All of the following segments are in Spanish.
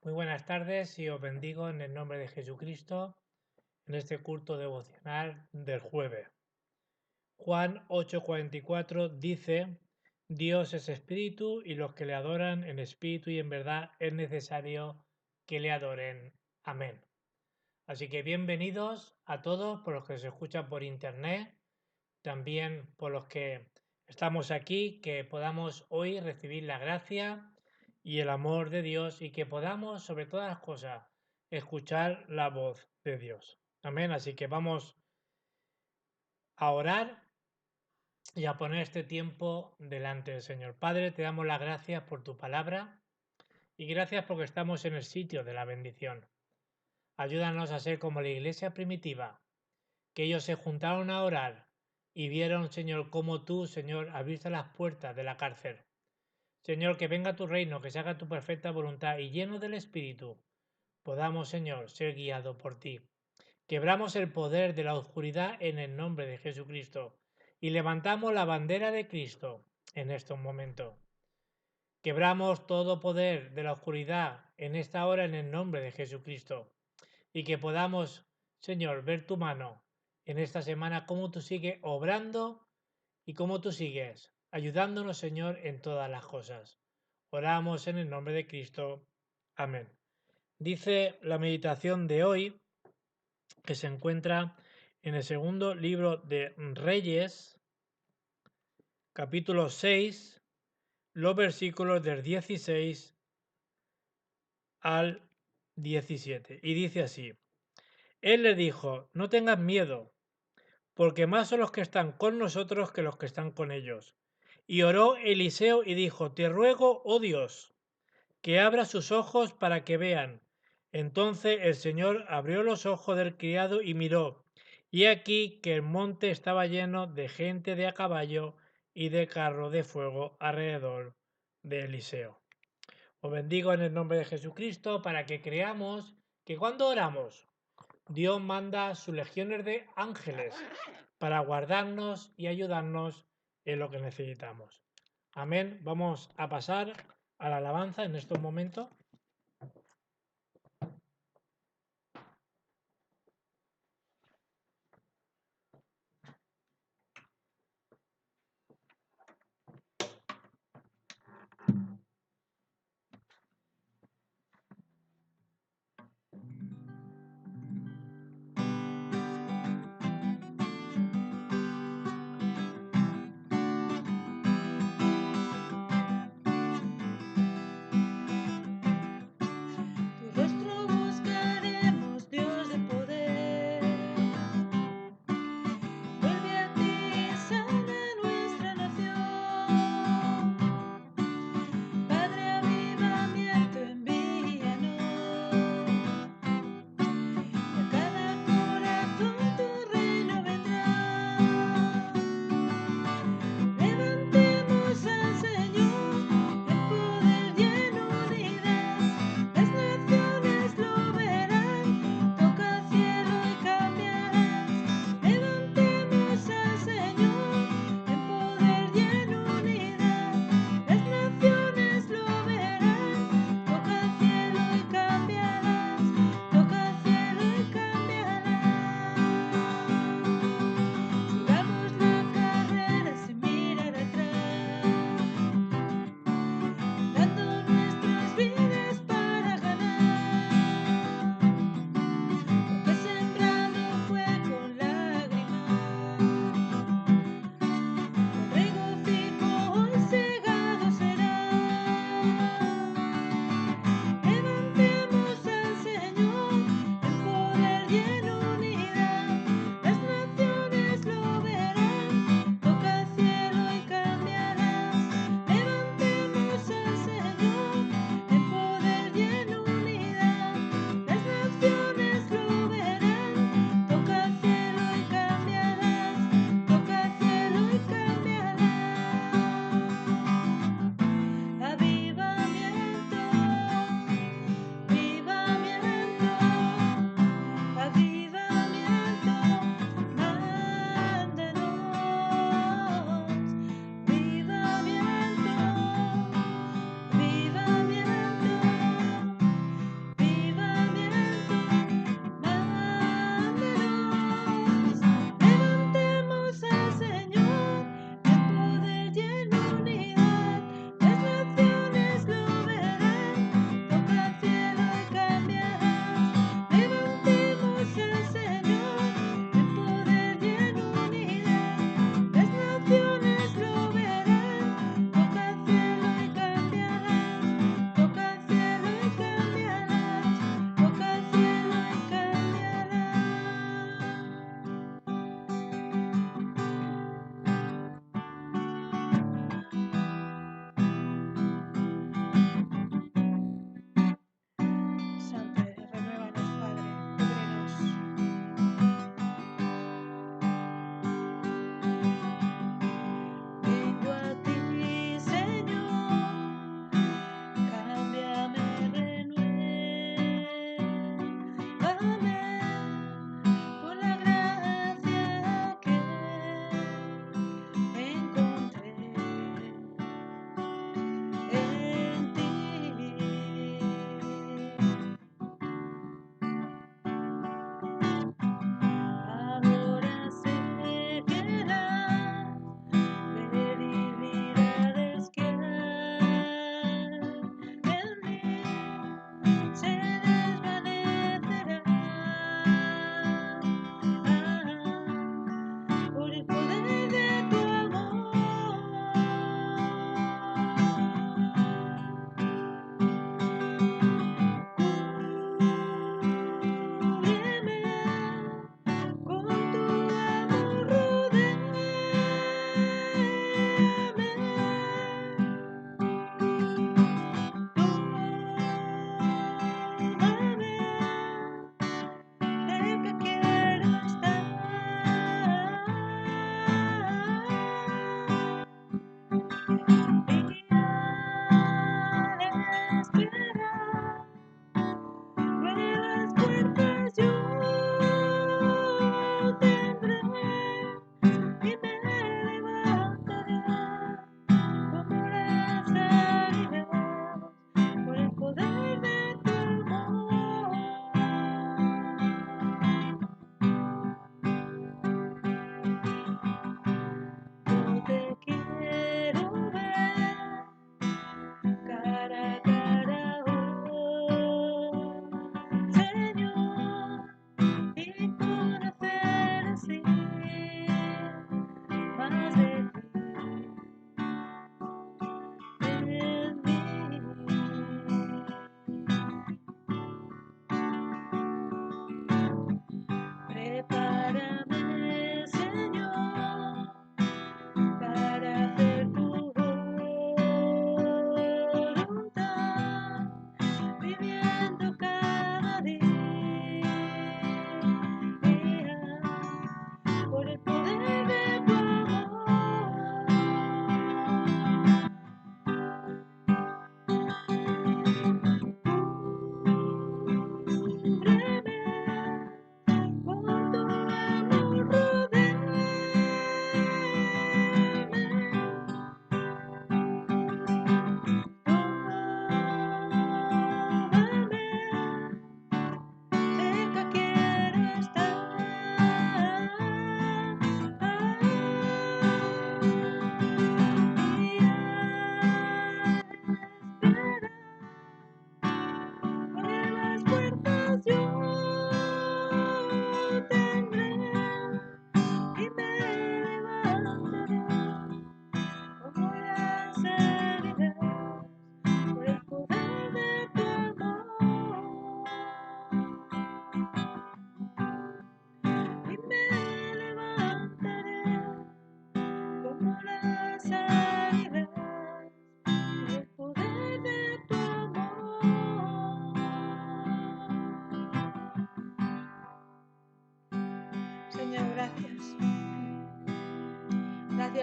Muy buenas tardes y os bendigo en el nombre de Jesucristo en este culto devocional del jueves. Juan 8:44 dice, Dios es espíritu y los que le adoran en espíritu y en verdad es necesario que le adoren. Amén. Así que bienvenidos a todos por los que se escuchan por internet, también por los que estamos aquí, que podamos hoy recibir la gracia y el amor de Dios y que podamos, sobre todas las cosas, escuchar la voz de Dios. Amén. Así que vamos a orar y a poner este tiempo delante del Señor. Padre, te damos las gracias por tu palabra y gracias porque estamos en el sitio de la bendición. Ayúdanos a ser como la iglesia primitiva, que ellos se juntaron a orar y vieron, Señor, cómo tú, Señor, abriste las puertas de la cárcel. Señor, que venga tu reino, que se haga tu perfecta voluntad y lleno del Espíritu, podamos, Señor, ser guiados por ti. Quebramos el poder de la oscuridad en el nombre de Jesucristo y levantamos la bandera de Cristo en estos momentos. Quebramos todo poder de la oscuridad en esta hora en el nombre de Jesucristo y que podamos, Señor, ver tu mano en esta semana, cómo tú sigues obrando y cómo tú sigues ayudándonos, Señor, en todas las cosas. Oramos en el nombre de Cristo. Amén. Dice la meditación de hoy, que se encuentra en el segundo libro de Reyes, capítulo 6, los versículos del 16 al 17. Y dice así, Él le dijo, no tengas miedo, porque más son los que están con nosotros que los que están con ellos. Y oró Eliseo y dijo, te ruego, oh Dios, que abra sus ojos para que vean. Entonces el Señor abrió los ojos del criado y miró, y aquí que el monte estaba lleno de gente de a caballo y de carro de fuego alrededor de Eliseo. Os bendigo en el nombre de Jesucristo para que creamos que cuando oramos, Dios manda sus legiones de ángeles para guardarnos y ayudarnos en lo que necesitamos. Amén. Vamos a pasar a la alabanza en estos momentos.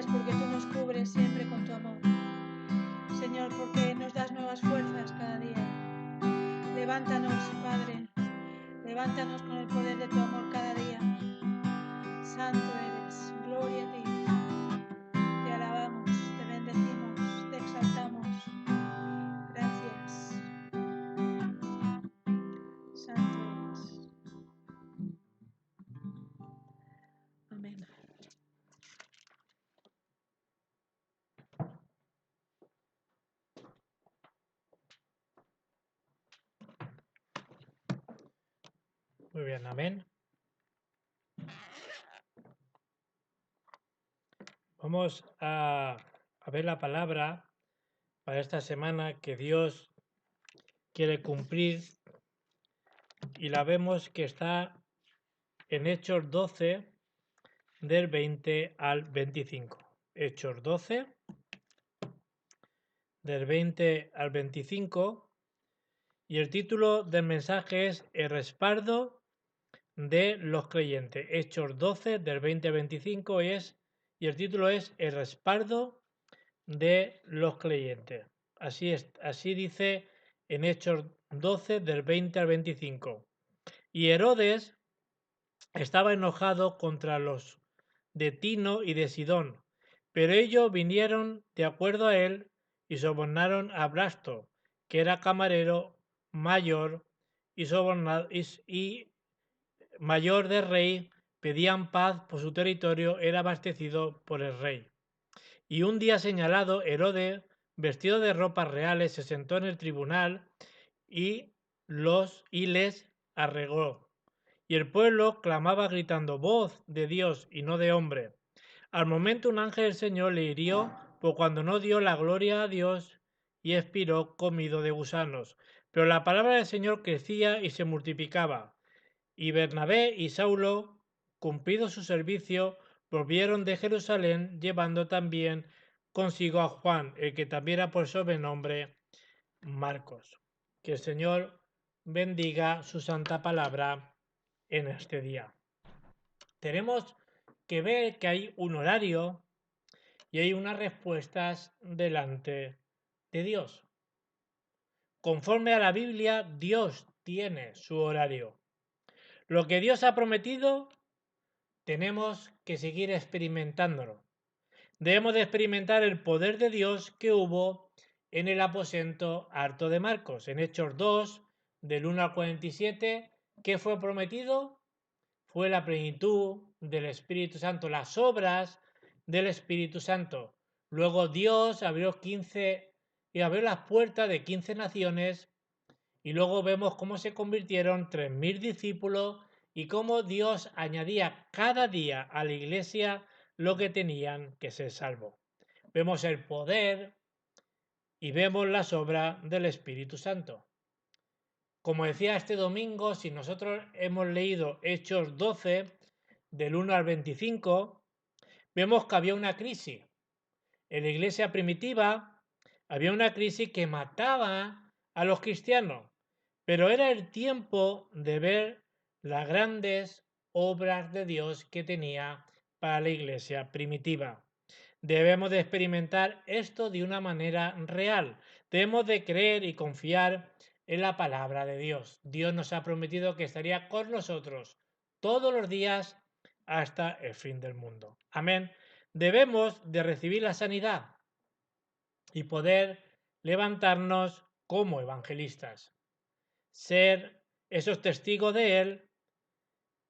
Gracias porque tú nos cubres siempre con tu amor. Señor, porque nos das nuevas fuerzas cada día. Levántanos, Padre. Levántanos con el poder de tu amor cada día. Santo eres. Gloria a ti. Te alabamos, te bendecimos, te exaltamos. Gracias. Santo eres. Amén. Muy bien, amén. Vamos a ver la palabra para esta semana que Dios quiere cumplir y la vemos que está en Hechos 12 del 20 al 25. Hechos 12 del 20 al 25 y el título del mensaje es El respaldo de los creyentes. Hechos 12 del 20 al 25 y el título es El respaldo de los creyentes. Así dice en Hechos 12 del 20 al 25. Y Herodes estaba enojado contra los de Tino y de Sidón, pero ellos vinieron de acuerdo a él y sobornaron a Blasto, que era camarero mayor y mayor del rey, pedían paz por su territorio, era abastecido por el rey. Y un día señalado, Herodes, vestido de ropas reales, se sentó en el tribunal y les arregló. Y el pueblo clamaba gritando, voz de Dios y no de hombre. Al momento un ángel del Señor le hirió por cuando no dio la gloria a Dios y expiró comido de gusanos. Pero la palabra del Señor crecía y se multiplicaba. Y Bernabé y Saulo, cumplido su servicio, volvieron de Jerusalén llevando también consigo a Juan, el que también era por sobrenombre Marcos. Que el Señor bendiga su santa palabra en este día. Tenemos que ver que hay un horario y hay unas respuestas delante de Dios. Conforme a la Biblia, Dios tiene su horario. Lo que Dios ha prometido, tenemos que seguir experimentándolo. Debemos de experimentar el poder de Dios que hubo en el aposento alto de Marcos, en Hechos 2, del 1 al 47. ¿Qué fue prometido? Fue la plenitud del Espíritu Santo, las obras del Espíritu Santo. Luego Dios abrió las puertas de 15 naciones y luego vemos cómo se convirtieron 3.000 discípulos y cómo Dios añadía cada día a la iglesia lo que tenían que ser salvos. Vemos el poder y vemos las obras del Espíritu Santo. Como decía este domingo, si nosotros hemos leído Hechos 12, del 1 al 25, vemos que había una crisis. En la iglesia primitiva había una crisis que mataba a los cristianos, pero era el tiempo de ver las grandes obras de Dios que tenía para la iglesia primitiva. Debemos de experimentar esto de una manera real. Debemos de creer y confiar en la palabra de Dios. Dios nos ha prometido que estaría con nosotros todos los días hasta el fin del mundo. Amén. Debemos de recibir la sanidad y poder levantarnos como evangelistas, ser esos testigos de Él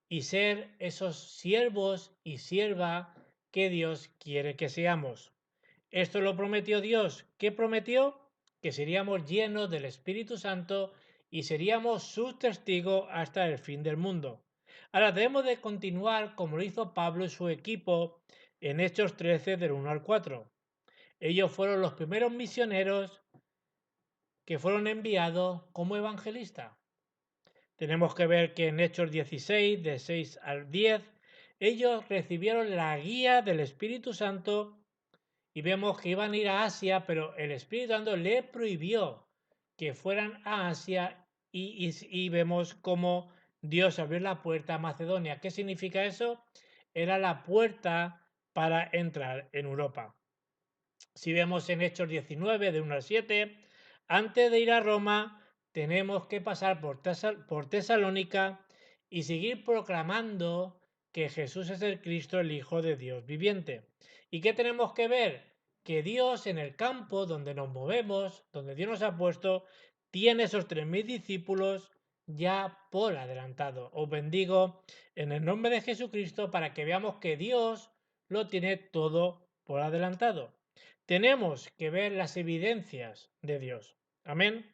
y ser esos siervos y sierva que Dios quiere que seamos. Esto lo prometió Dios. ¿Qué prometió? Que seríamos llenos del Espíritu Santo y seríamos sus testigos hasta el fin del mundo. Ahora debemos de continuar como lo hizo Pablo y su equipo en Hechos 13 del 1 al 4. Ellos fueron los primeros misioneros que fueron enviados como evangelistas. Tenemos que ver que en Hechos 16, de 6 al 10, ellos recibieron la guía del Espíritu Santo y vemos que iban a ir a Asia, pero el Espíritu Santo le prohibió que fueran a Asia y vemos cómo Dios abrió la puerta a Macedonia. ¿Qué significa eso? Era la puerta para entrar en Europa. Si vemos en Hechos 19, de 1 al 7, antes de ir a Roma, tenemos que pasar por Tesalónica y seguir proclamando que Jesús es el Cristo, el Hijo de Dios viviente. ¿Y qué tenemos que ver? Que Dios en el campo donde nos movemos, donde Dios nos ha puesto, tiene esos 3.000 discípulos ya por adelantado. Os bendigo en el nombre de Jesucristo para que veamos que Dios lo tiene todo por adelantado. Tenemos que ver las evidencias de Dios. Amén.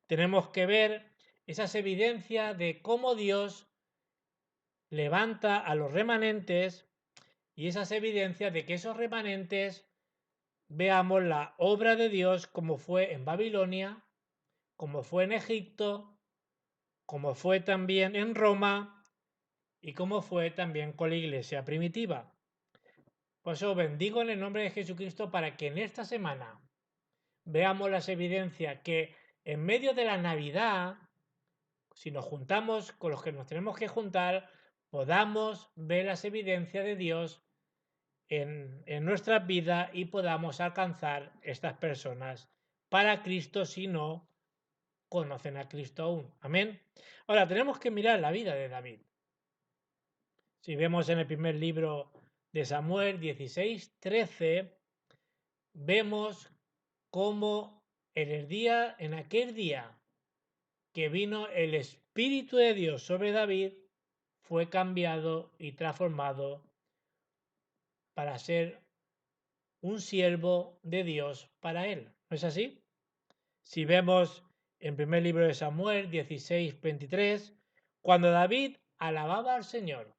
Tenemos que ver esas evidencias de cómo Dios levanta a los remanentes y esas evidencias de que esos remanentes veamos la obra de Dios como fue en Babilonia, como fue en Egipto, como fue también en Roma y como fue también con la iglesia primitiva. Por eso bendigo en el nombre de Jesucristo para que en esta semana veamos las evidencias que en medio de la Navidad, si nos juntamos con los que nos tenemos que juntar, podamos ver las evidencias de Dios en nuestra vida y podamos alcanzar estas personas para Cristo si no conocen a Cristo aún. Amén. Ahora tenemos que mirar la vida de David. Si vemos en el primer libro de Samuel 16:13, vemos cómo en aquel día que vino el Espíritu de Dios sobre David, fue cambiado y transformado para ser un siervo de Dios para él. ¿No es así? Si vemos en primer libro de Samuel 16:23, cuando David alababa al Señor,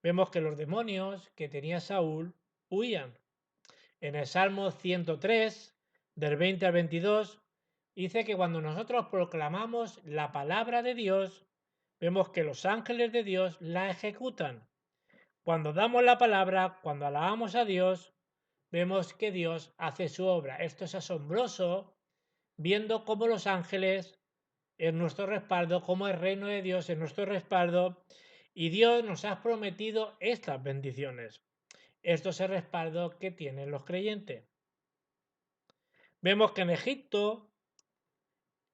vemos que los demonios que tenía Saúl huían. En el Salmo 103, del 20 al 22, dice que cuando nosotros proclamamos la palabra de Dios, vemos que los ángeles de Dios la ejecutan. Cuando damos la palabra, cuando alabamos a Dios, vemos que Dios hace su obra. Esto es asombroso, viendo cómo los ángeles es nuestro respaldo, cómo el reino de Dios es nuestro respaldo, y Dios nos ha prometido estas bendiciones. Esto es el respaldo que tienen los creyentes. Vemos que en Egipto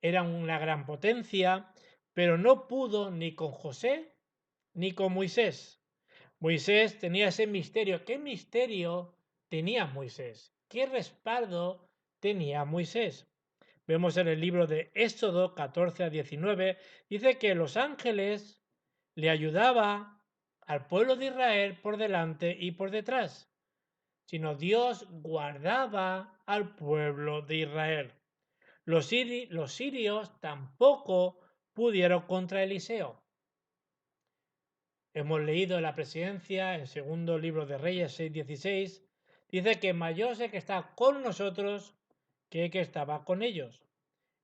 era una gran potencia, pero no pudo ni con José ni con Moisés. Moisés tenía ese misterio. ¿Qué misterio tenía Moisés? ¿Qué respaldo tenía Moisés? Vemos en el libro de Éxodo 14 a 19, dice que los ángeles le ayudaban al pueblo de Israel por delante y por detrás, sino Dios guardaba al pueblo de Israel. Los sirios tampoco pudieron contra Eliseo. Hemos leído en la presidencia, en segundo libro de Reyes 6:16, dice que mayor es el que está con nosotros que el que estaba con ellos.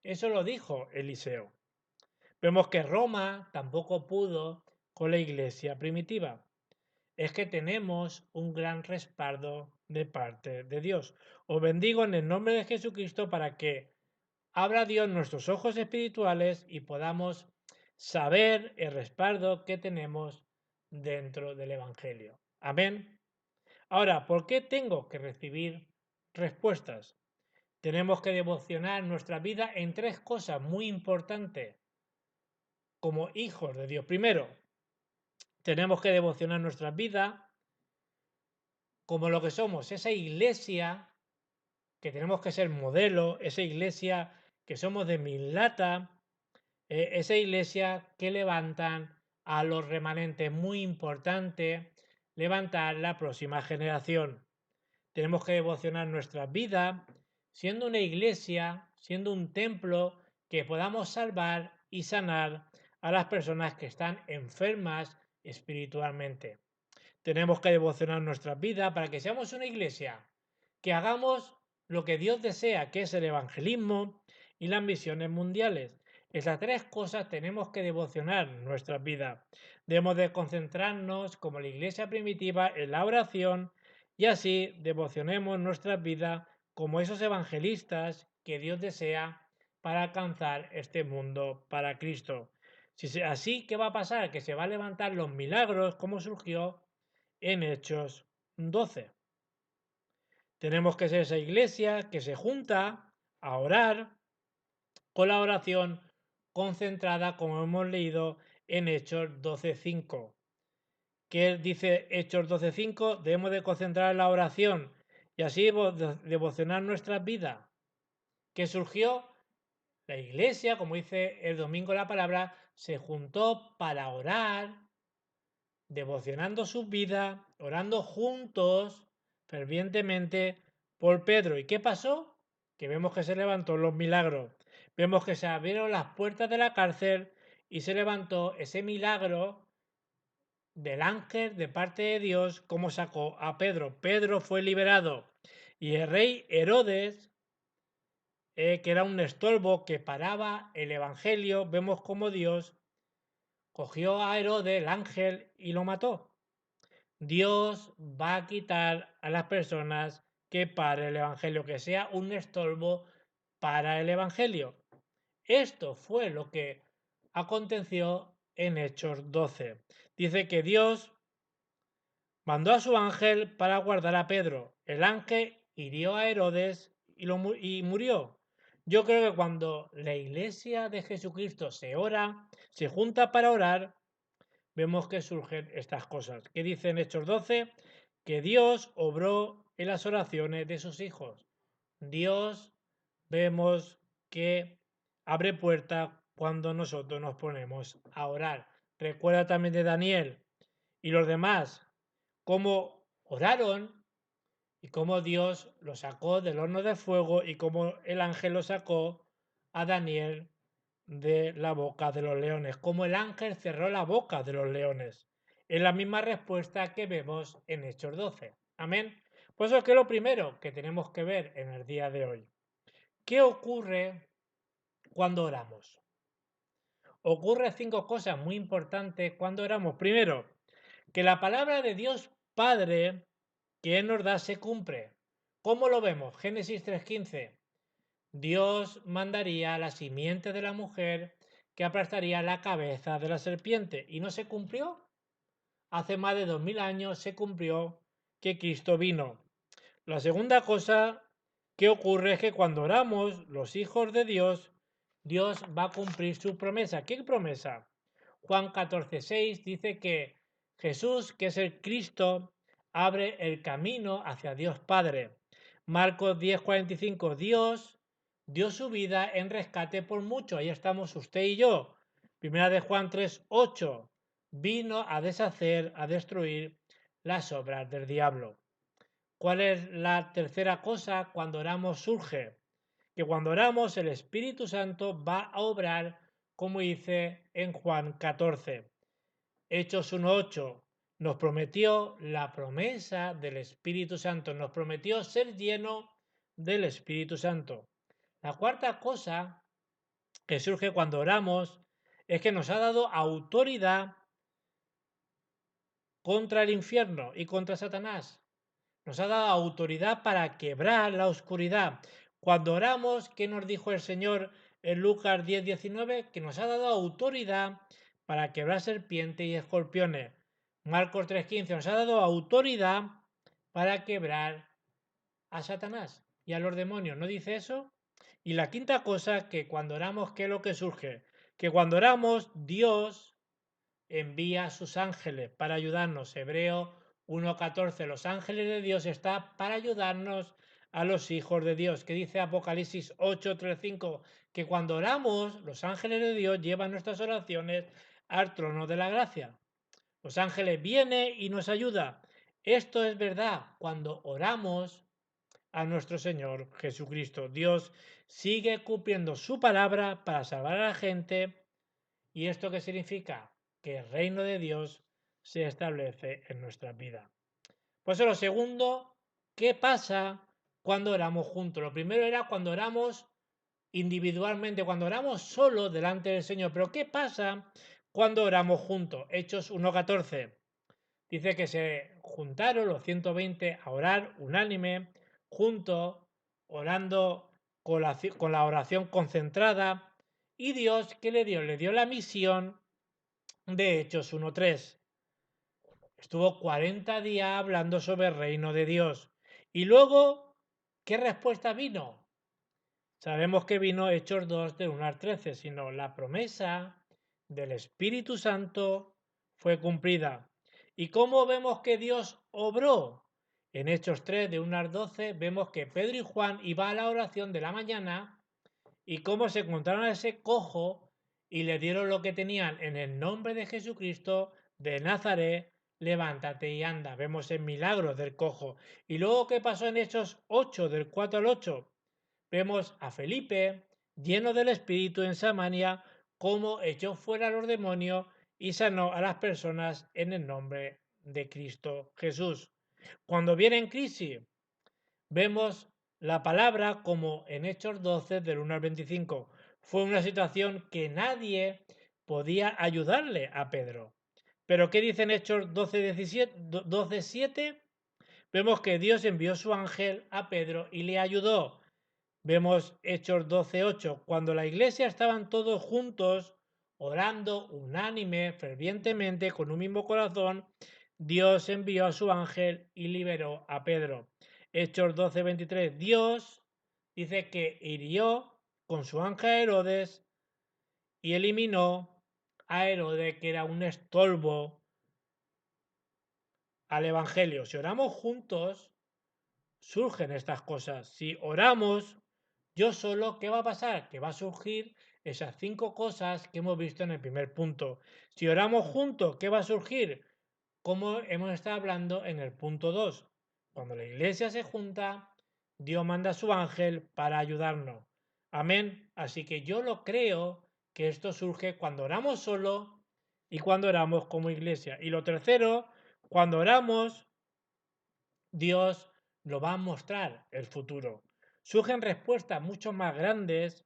Eso lo dijo Eliseo. Vemos que Roma tampoco pudo con la iglesia primitiva. Es que tenemos un gran respaldo de parte de Dios. Os bendigo en el nombre de Jesucristo para que abra Dios nuestros ojos espirituales y podamos saber el respaldo que tenemos dentro del Evangelio. Amén. Ahora, ¿por qué tengo que recibir respuestas? Tenemos que devocionar nuestra vida en tres cosas muy importantes como hijos de Dios. Primero, tenemos que devocionar nuestra vida como lo que somos, esa iglesia que tenemos que ser modelo, esa iglesia que somos de Milata, esa iglesia que levantan a los remanentes. Muy importante levantar la próxima generación. Tenemos que devocionar nuestra vida siendo una iglesia, siendo un templo que podamos salvar y sanar a las personas que están enfermas espiritualmente. Tenemos que devocionar nuestra vida para que seamos una iglesia, que hagamos lo que Dios desea, que es el evangelismo y las misiones mundiales. Esas tres cosas tenemos que devocionar nuestra vida. Debemos de concentrarnos como la iglesia primitiva en la oración y así devocionemos nuestra vida como esos evangelistas que Dios desea para alcanzar este mundo para Cristo. Así, ¿qué va a pasar? Que se va a levantar los milagros como surgió en Hechos 12. Tenemos que ser esa iglesia que se junta a orar con la oración concentrada, como hemos leído en Hechos 12:5. ¿Qué dice Hechos 12:5? Debemos de concentrar la oración y así devocionar nuestras vidas. ¿Qué surgió? La iglesia, como dice el domingo la palabra, se juntó para orar, devocionando sus vidas, orando juntos, fervientemente, por Pedro. ¿Y qué pasó? Que vemos que se levantó los milagros. Vemos que se abrieron las puertas de la cárcel y se levantó ese milagro del ángel de parte de Dios, como sacó a Pedro. Pedro fue liberado y el rey Herodes, que era un estorbo que paraba el evangelio, vemos como Dios cogió a Herodes, el ángel, y lo mató. Dios va a quitar a las personas que paren el evangelio, que sea un estorbo para el evangelio. Esto fue lo que aconteció en Hechos 12. Dice que Dios mandó a su ángel para guardar a Pedro. El ángel hirió a Herodes y murió. Yo creo que cuando la iglesia de Jesucristo se junta para orar, vemos que surgen estas cosas. ¿Qué dice en Hechos 12? Que Dios obró en las oraciones de sus hijos. Dios vemos que abre puertas cuando nosotros nos ponemos a orar. Recuerda también de Daniel y los demás cómo oraron y cómo Dios lo sacó del horno de fuego y cómo el ángel lo sacó a Daniel de la boca de los leones, cómo el ángel cerró la boca de los leones. Es la misma respuesta que vemos en Hechos 12. Amén. Pues eso es que lo primero que tenemos que ver en el día de hoy. ¿Qué ocurre cuando oramos? Ocurre 5 cosas muy importantes cuando oramos. Primero, que la palabra de Dios Padre que Él nos da se cumple. ¿Cómo lo vemos? Génesis 3:15. Dios mandaría la simiente de la mujer que aplastaría la cabeza de la serpiente. ¿Y no se cumplió? Hace más de 2000 años se cumplió que Cristo vino. La segunda cosa que ocurre es que cuando oramos los hijos de Dios, Dios va a cumplir su promesa. ¿Qué promesa? Juan 14:6 dice que Jesús, que es el Cristo, abre el camino hacia Dios Padre. Marcos 10:45, Dios dio su vida en rescate por mucho. Ahí estamos usted y yo. Primera de Juan 3:8, vino a deshacer, a destruir las obras del diablo. ¿Cuál es la tercera cosa cuando oramos surge? Que cuando oramos el Espíritu Santo va a obrar como dice en Juan 14. Hechos 1:8 nos prometió la promesa del Espíritu Santo, nos prometió ser lleno del Espíritu Santo. La cuarta cosa que surge cuando oramos es que nos ha dado autoridad contra el infierno y contra Satanás. Nos ha dado autoridad para quebrar la oscuridad. Cuando oramos, ¿qué nos dijo el Señor en Lucas 10:19? Que nos ha dado autoridad para quebrar serpientes y escorpiones. Marcos 3:15 nos ha dado autoridad para quebrar a Satanás y a los demonios. ¿No dice eso? Y la quinta cosa, que cuando oramos, ¿qué es lo que surge? Que cuando oramos, Dios envía a sus ángeles para ayudarnos. Hebreo 1:14. Los ángeles de Dios están para ayudarnos a los hijos de Dios. Que dice Apocalipsis 8:3-5, que cuando oramos, los ángeles de Dios llevan nuestras oraciones al trono de la gracia. Los ángeles vienen y nos ayudan. Esto es verdad cuando oramos a nuestro Señor Jesucristo. Dios sigue cumpliendo su palabra para salvar a la gente. ¿Y esto qué significa? Que el reino de Dios se establece en nuestra vida. Pues lo segundo, ¿qué pasa cuando oramos juntos? Lo primero era cuando oramos individualmente, cuando oramos solo delante del Señor. Pero ¿qué pasa cuando oramos juntos? Hechos 1:14. Dice que se juntaron los 120 a orar unánime, juntos, orando con la oración concentrada. Y Dios, ¿qué le dio? Le dio la misión de Hechos 1:3. Estuvo 40 días hablando sobre el reino de Dios. Y luego, ¿qué respuesta vino? Sabemos que vino Hechos 2 del 1 al 13, sino la promesa del Espíritu Santo fue cumplida. ¿Y cómo vemos que Dios obró? En Hechos 3 de 1 al 12 vemos que Pedro y Juan iban a la oración de la mañana y cómo se encontraron a ese cojo y le dieron lo que tenían en el nombre de Jesucristo de Nazaret, levántate y anda. Vemos el milagro del cojo. Y luego, ¿qué pasó en Hechos 8, del 4 al 8? Vemos a Felipe, lleno del Espíritu en Samaria, cómo echó fuera a los demonios y sanó a las personas en el nombre de Cristo Jesús. Cuando viene en crisis, vemos la palabra como en Hechos 12 del 1 al 25. Fue una situación que nadie podía ayudarle a Pedro. Pero ¿qué dice en Hechos 12, 7? Vemos que Dios envió su ángel a Pedro y le ayudó. Vemos Hechos 12:8, cuando la iglesia estaban todos juntos, orando unánime, fervientemente, con un mismo corazón, Dios envió a su ángel y liberó a Pedro. Hechos 12:23, Dios dice que hirió con su ángel a Herodes y eliminó a Herodes, que era un estorbo al evangelio. Si oramos juntos, surgen estas cosas. Si oramos yo solo, ¿qué va a pasar? Que va a surgir esas 5 cosas que hemos visto en el primer punto. Si oramos juntos, ¿qué va a surgir? Como hemos estado hablando en el punto 2. Cuando la iglesia se junta, Dios manda a su ángel para ayudarnos. Amén. Así que yo lo creo que esto surge cuando oramos solo y cuando oramos como iglesia. Y lo tercero, cuando oramos, Dios lo va a mostrar el futuro. Surgen respuestas mucho más grandes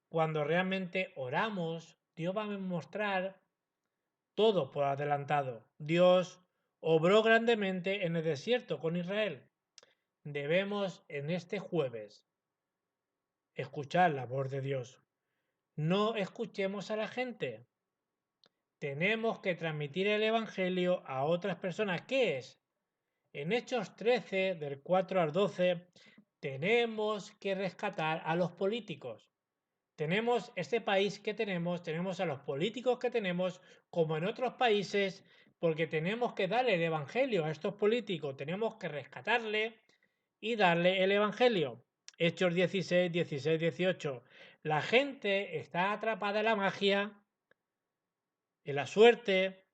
cuando realmente oramos. Dios va a mostrar todo por adelantado. Dios obró grandemente en el desierto con Israel. Debemos en este jueves escuchar la voz de Dios. No escuchemos a la gente. Tenemos que transmitir el Evangelio a otras personas. ¿Qué es? En Hechos 13, del 4 al 12, tenemos que rescatar a los políticos. Tenemos este país que tenemos a los políticos que tenemos, como en otros países, porque tenemos que darle el Evangelio a estos políticos, tenemos que rescatarle y darle el Evangelio. Hechos 16, 16, 18. La gente está atrapada en la magia, en la suerte,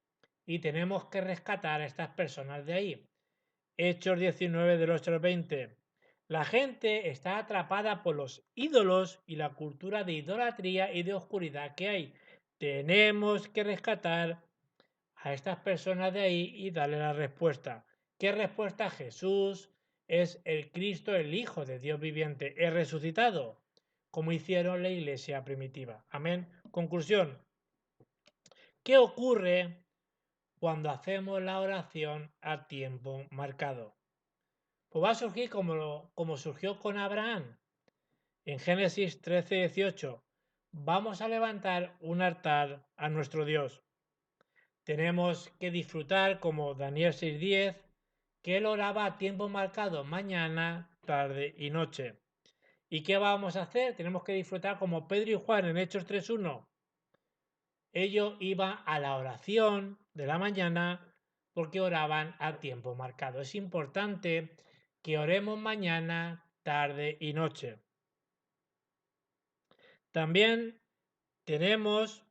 y tenemos que rescatar a estas personas de ahí. Hechos 19 del 8 al 20. La gente está atrapada por los ídolos y la cultura de idolatría y de oscuridad que hay. Tenemos que rescatar a estas personas de ahí y darle la respuesta. ¿Qué respuesta? Jesús es el Cristo, el Hijo de Dios viviente, es resucitado, como hicieron la iglesia primitiva. Amén. Conclusión. ¿Qué ocurre cuando hacemos la oración a tiempo marcado? Pues va a surgir como surgió con Abraham. En Génesis 13, 18, vamos a levantar un altar a nuestro Dios. Tenemos que disfrutar como Daniel 6:10, que él oraba a tiempo marcado mañana, tarde y noche. ¿Y qué vamos a hacer? Tenemos que disfrutar como Pedro y Juan en Hechos 3:1. Ellos iban a la oración de la mañana porque oraban a tiempo marcado. Es importante que oremos mañana, tarde y noche. También tenemos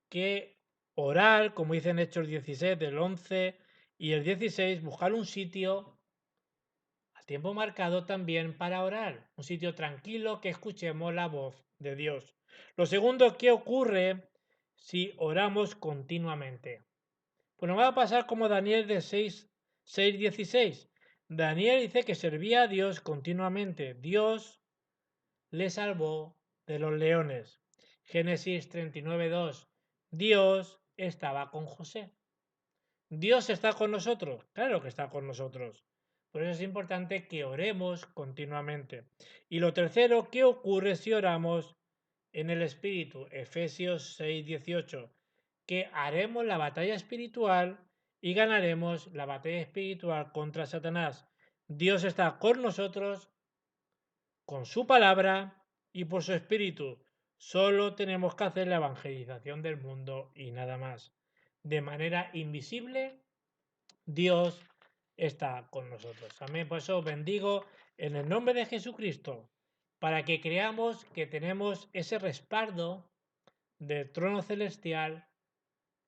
que orar, como dicen Hechos 16, del 11 y el 16, buscar un sitio a tiempo marcado también para orar, un sitio tranquilo que escuchemos la voz de Dios. Lo segundo, ¿qué ocurre si oramos continuamente? Pues nos va a pasar como Daniel de 6:16. Daniel dice que servía a Dios continuamente. Dios le salvó de los leones. Génesis 39:2. Dios estaba con José. Dios está con nosotros. Claro que está con nosotros. Por eso es importante que oremos continuamente. Y lo tercero, ¿qué ocurre si oramos en el Espíritu? Efesios 6:18. Que haremos la batalla espiritual y ganaremos la batalla espiritual contra Satanás. Dios está con nosotros, con su palabra y por su espíritu. Solo tenemos que hacer la evangelización del mundo y nada más. De manera invisible, Dios está con nosotros. Amén. Por eso os bendigo en el nombre de Jesucristo, para que creamos que tenemos ese respaldo del trono celestial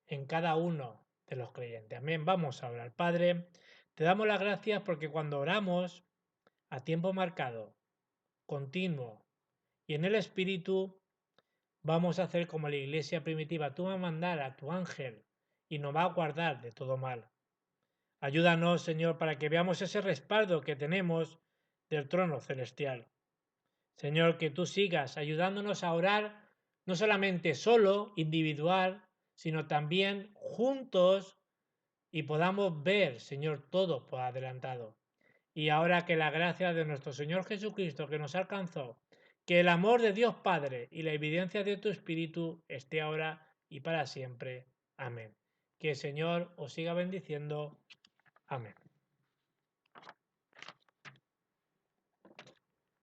en cada uno de los creyentes. Amén. Vamos a orar. Padre, te damos las gracias porque cuando oramos a tiempo marcado, continuo y en el Espíritu, vamos a hacer como la iglesia primitiva. Tú vas a mandar a tu ángel y nos va a guardar de todo mal. Ayúdanos, Señor, para que veamos ese respaldo que tenemos del trono celestial. Señor, que tú sigas ayudándonos a orar no solamente solo, individual, sino también juntos y podamos ver, Señor, todo por adelantado. Y ahora que la gracia de nuestro Señor Jesucristo que nos alcanzó, que el amor de Dios Padre y la evidencia de tu Espíritu esté ahora y para siempre. Amén. Que el Señor os siga bendiciendo. Amén.